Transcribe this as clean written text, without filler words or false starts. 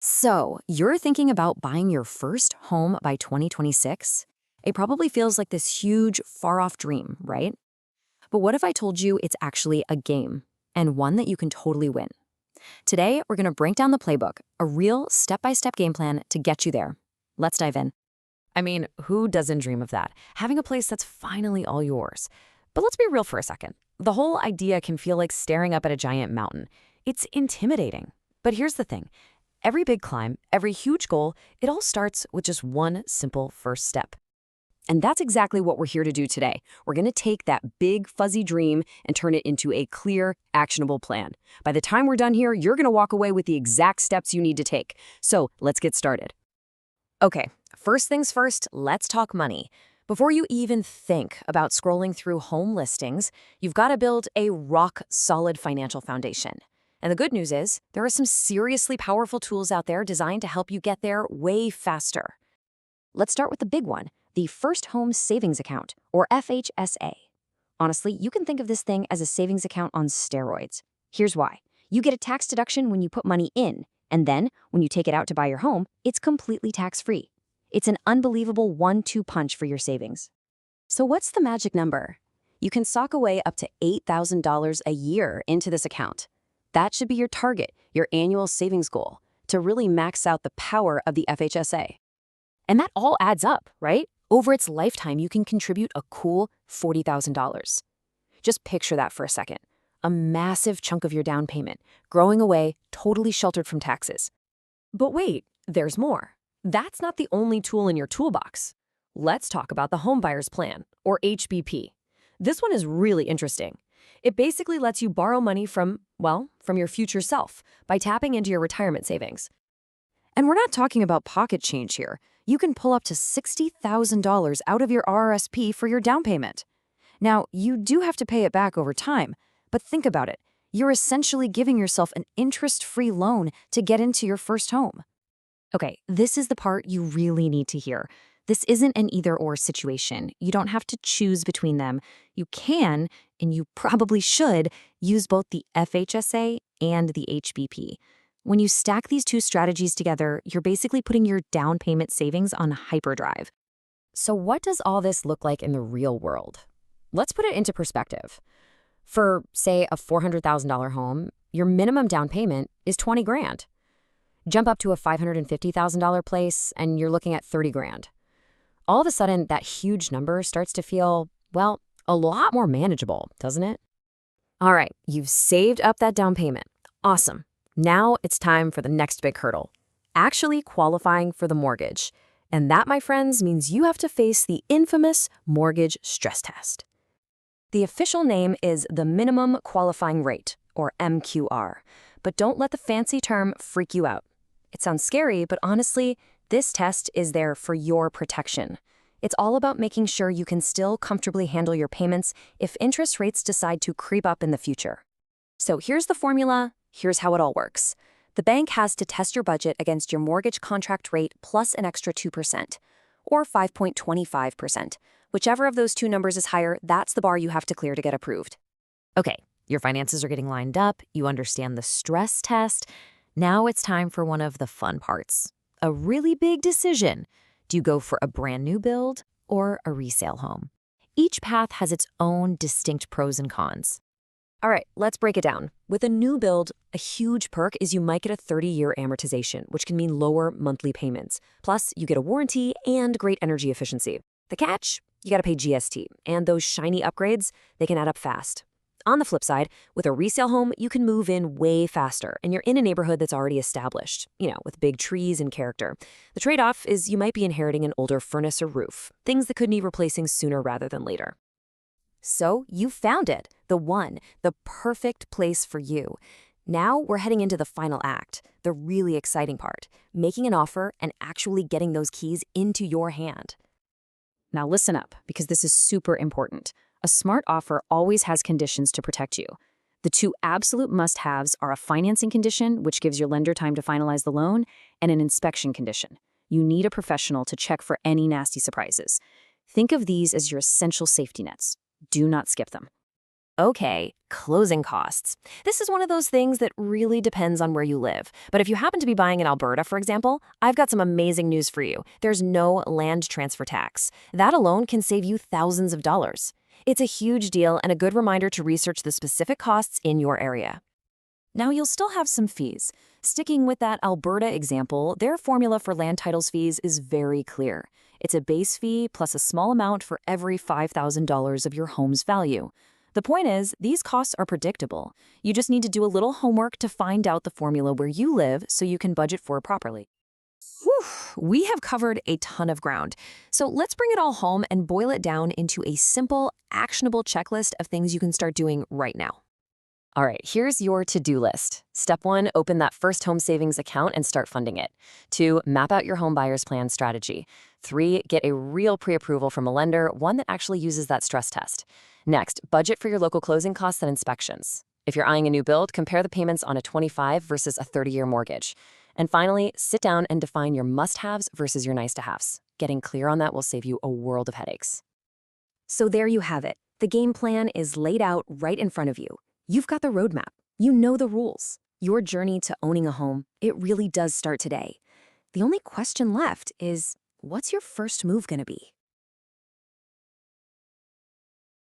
So, you're thinking about buying your first home by 2026? It probably feels like this huge, far off dream, right? But what if I told you it's actually a game, and one that you can totally win? Today, we're going to break down the playbook, a real step by step game plan to get you there. Let's dive in. I mean, who doesn't dream of that? Having a place that's finally all yours. But let's be real for a second. The whole idea can feel like staring up at a giant mountain. It's intimidating. But here's the thing. Every big climb, every huge goal, it all starts with just one simple first step. And that's exactly what we're here to do today. We're going to take that big, fuzzy dream and turn it into a clear, actionable plan. By the time we're done here, you're going to walk away with the exact steps you need to take. So let's get started. Okay, first things first, let's talk money. Before you even think about scrolling through home listings, you've got to build a rock-solid financial foundation. And the good news is, there are some seriously powerful tools out there designed to help you get there way faster. Let's start with the big one, the First Home Savings Account, or FHSA. Honestly, you can think of this thing as a savings account on steroids. Here's why. You get a tax deduction when you put money in, and then, when you take it out to buy your home, it's completely tax-free. It's an unbelievable 1-2 punch for your savings. So what's the magic number? You can sock away up to $8,000 a year into this account. That should be your target, your annual savings goal, to really max out the power of the FHSA. And that all adds up, right? Over its lifetime, you can contribute a cool $40,000. Just picture that for a second. A massive chunk of your down payment, growing away, totally sheltered from taxes. But wait, there's more. That's not the only tool in your toolbox. Let's talk about the Home Buyer's Plan, or HBP. This one is really interesting. It basically lets you borrow money from your future self by tapping into your retirement savings. And we're not talking about pocket change here. You can pull up to $60,000 out of your RRSP for your down payment. Now, you do have to pay it back over time, but think about it. You're essentially giving yourself an interest-free loan to get into your first home. Okay, this is the part you really need to hear. This isn't an either-or situation. You don't have to choose between them. You can, and you probably should, use both the FHSA and the HBP. When you stack these two strategies together, you're basically putting your down payment savings on hyperdrive. So what does all this look like in the real world? Let's put it into perspective. For, say, a $400,000 home, your minimum down payment is $20 grand. Jump up to a $550,000 place, and you're looking at $30 grand. All of a sudden, that huge number starts to feel, well, a lot more manageable, doesn't it? All right, you've saved up that down payment. Awesome. Now it's time for the next big hurdle, actually qualifying for the mortgage. And that, my friends, means you have to face the infamous mortgage stress test. The official name is the Minimum Qualifying Rate, or MQR. But don't let the fancy term freak you out. It sounds scary, but honestly, this test is there for your protection. It's all about making sure you can still comfortably handle your payments if interest rates decide to creep up in the future. So here's the formula, here's how it all works. The bank has to test your budget against your mortgage contract rate plus an extra 2%, or 5.25%. Whichever of those two numbers is higher, that's the bar you have to clear to get approved. Okay, your finances are getting lined up, you understand the stress test. Now it's time for one of the fun parts. A really big decision. Do you go for a brand new build or a resale home? Each path has its own distinct pros and cons. All right, let's break it down. With a new build, a huge perk is you might get a 30-year amortization, which can mean lower monthly payments. Plus, you get a warranty and great energy efficiency. The catch? You gotta pay GST, and those shiny upgrades, they can add up fast. On the flip side, with a resale home, you can move in way faster, and you're in a neighborhood that's already established, with big trees and character. The trade-off is you might be inheriting an older furnace or roof, things that could need replacing sooner rather than later. So you found it, the one, the perfect place for you. Now we're heading into the final act, the really exciting part, making an offer and actually getting those keys into your hand. Now listen up, because this is super important. A smart offer always has conditions to protect you. The two absolute must-haves are a financing condition, which gives your lender time to finalize the loan, and an inspection condition. You need a professional to check for any nasty surprises. Think of these as your essential safety nets. Do not skip them. Okay, closing costs. This is one of those things that really depends on where you live. But if you happen to be buying in Alberta, for example, I've got some amazing news for you. There's no land transfer tax. That alone can save you thousands of dollars. It's a huge deal and a good reminder to research the specific costs in your area. Now, you'll still have some fees. Sticking with that Alberta example, their formula for land titles fees is very clear. It's a base fee plus a small amount for every $5,000 of your home's value. The point is, these costs are predictable. You just need to do a little homework to find out the formula where you live so you can budget for it properly. Whew, we have covered a ton of ground. So let's bring it all home and boil it down into a simple, actionable checklist of things you can start doing right now. All right, here's your to-do list. Step 1, open that first home savings account and start funding it. 2, map out your home buyer's plan strategy. 3, get a real pre-approval from a lender, one that actually uses that stress test. Next, budget for your local closing costs and inspections. If you're eyeing a new build, compare the payments on a 25 versus a 30-year mortgage. And finally, sit down and define your must-haves versus your nice-to-haves. Getting clear on that will save you a world of headaches. So there you have it. The game plan is laid out right in front of you. You've got the roadmap. You know the rules. Your journey to owning a home, it really does start today. The only question left is, what's your first move going to be?